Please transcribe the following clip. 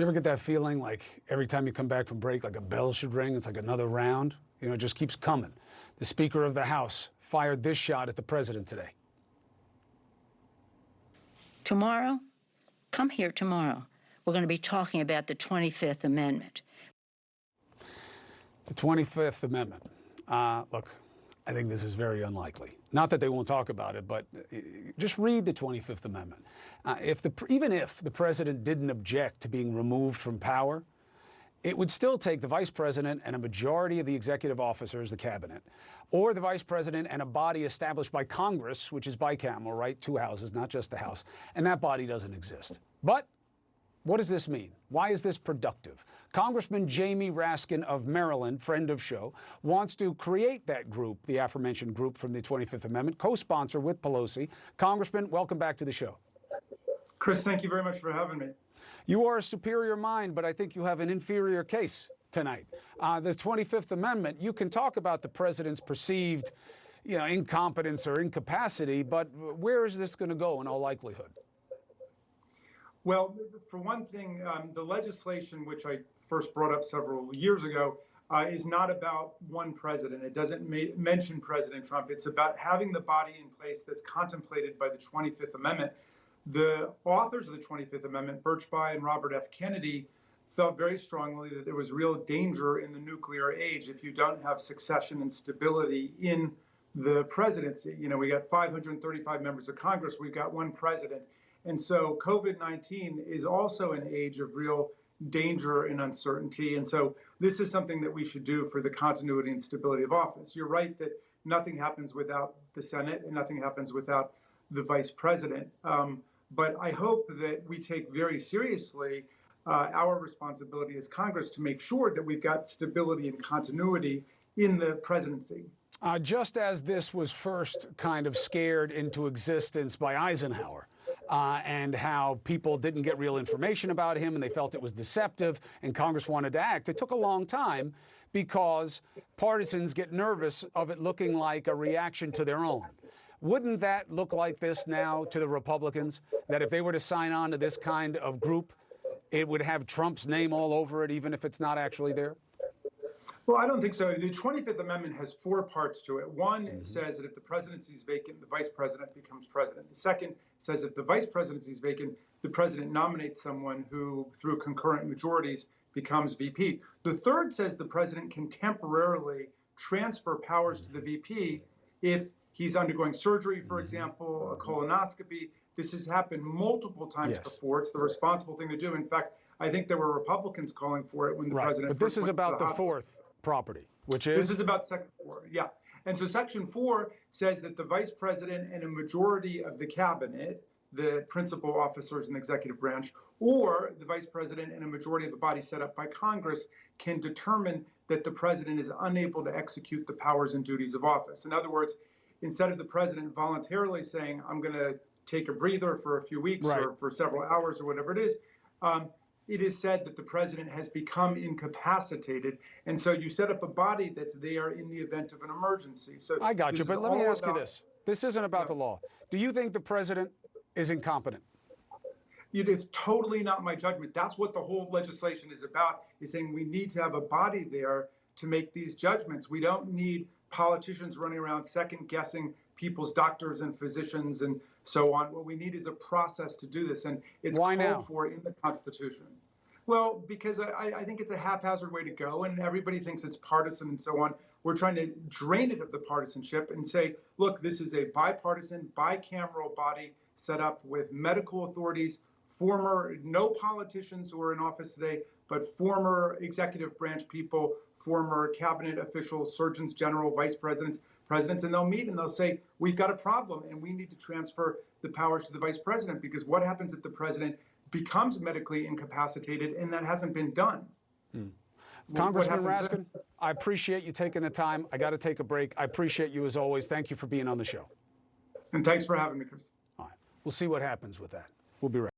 You ever get that feeling like every time you come back from break, like a bell should ring? It's like another round. You know, it just keeps coming. The Speaker of the House fired this shot at the president today. Tomorrow, come here tomorrow. We're going to be talking about the 25th Amendment. The 25th Amendment. Look, I think this is very unlikely. Not that they won't talk about it, but just read the 25th Amendment. Even if the president didn't object to being removed from power, it would still take the vice president and a majority of the executive officers, the cabinet, or the vice president and a body established by Congress, which is bicameral, right? Two houses, not just the House. And that body doesn't exist. But what does this mean? Why is this productive? Congressman Jamie Raskin of Maryland, friend of show, wants to create that group, the aforementioned group from the 25th Amendment, co-sponsor with Pelosi. Congressman, welcome back to the show. Chris, thank you very much for having me. You are a superior mind, but I think you have an inferior case tonight. The 25th Amendment, you can talk about the president's perceived, incompetence or incapacity, but where is this going to go in all likelihood? Well, for one thing, the legislation, which I first brought up several years ago, is not about one president. It doesn't mention President Trump. It's about having the body in place that's contemplated by the 25th Amendment. The authors of the 25th Amendment, Birchby and Robert F. Kennedy, felt very strongly that there was real danger in the nuclear age if you don't have succession and stability in the presidency. We got 535 members of Congress. We've got one president. And so COVID-19 is also an age of real danger and uncertainty. And so this is something that we should do for the continuity and stability of office. You're right that nothing happens without the Senate and nothing happens without the vice president. But I hope that we take very seriously our responsibility as Congress to make sure that we've got stability and continuity in the presidency. Just as this was first kind of scared into existence by Eisenhower, and how people didn't get real information about him and they felt it was deceptive and Congress wanted to act. It took a long time because partisans get nervous of it looking like a reaction to their own. Wouldn't that look like this now to the Republicans, that if they were to sign on to this kind of group, it would have Trump's name all over it, even if it's not actually there? Well, I don't think so. The 25th Amendment has four parts to it. One says that if the presidency is vacant, the vice president becomes president. The second says if the vice presidency is vacant, the president nominates someone who, through concurrent majorities, becomes VP. The third says the president can temporarily transfer powers to the VP if he's undergoing surgery, for example, a colonoscopy. This has happened multiple times before. It's the responsible thing to do. In fact, I think there were Republicans calling for it when the president. But this is about the fourth property, which is? This is about Section 4, yeah. And so Section 4 says that the vice president and a majority of the cabinet, the principal officers in the executive branch, or the vice president and a majority of the body set up by Congress can determine that the president is unable to execute the powers and duties of office. In other words, instead of the president voluntarily saying, I'm going to take a breather for a few weeks or for several hours or whatever it is said that the president has become incapacitated. And so you set up a body that's there in the event of an emergency. So I got you, but let me ask you this. This isn't about the law. Do you think the president is incompetent? It's totally not my judgment. That's what the whole legislation is about, is saying we need to have a body there to make these judgments. We don't need politicians running around second guessing people's doctors and physicians and so on. What we need is a process to do this, and it's called for in the Constitution. Well, because I think it's a haphazard way to go, and everybody thinks it's partisan and so on. We're trying to drain it of the partisanship and say, look, this is a bipartisan, bicameral body set up with medical authorities, no politicians who are in office today, but former executive branch people, former cabinet officials, surgeons general, vice presidents, and they'll meet and they'll say, we've got a problem and we need to transfer the powers to the vice president, because what happens if the president becomes medically incapacitated, and that hasn't been done? Congressman Raskin, I appreciate you taking the time. I got to take a break. I appreciate you as always. Thank you for being on the show. And thanks for having me, Chris. All right. We'll see what happens with that. We'll be right back.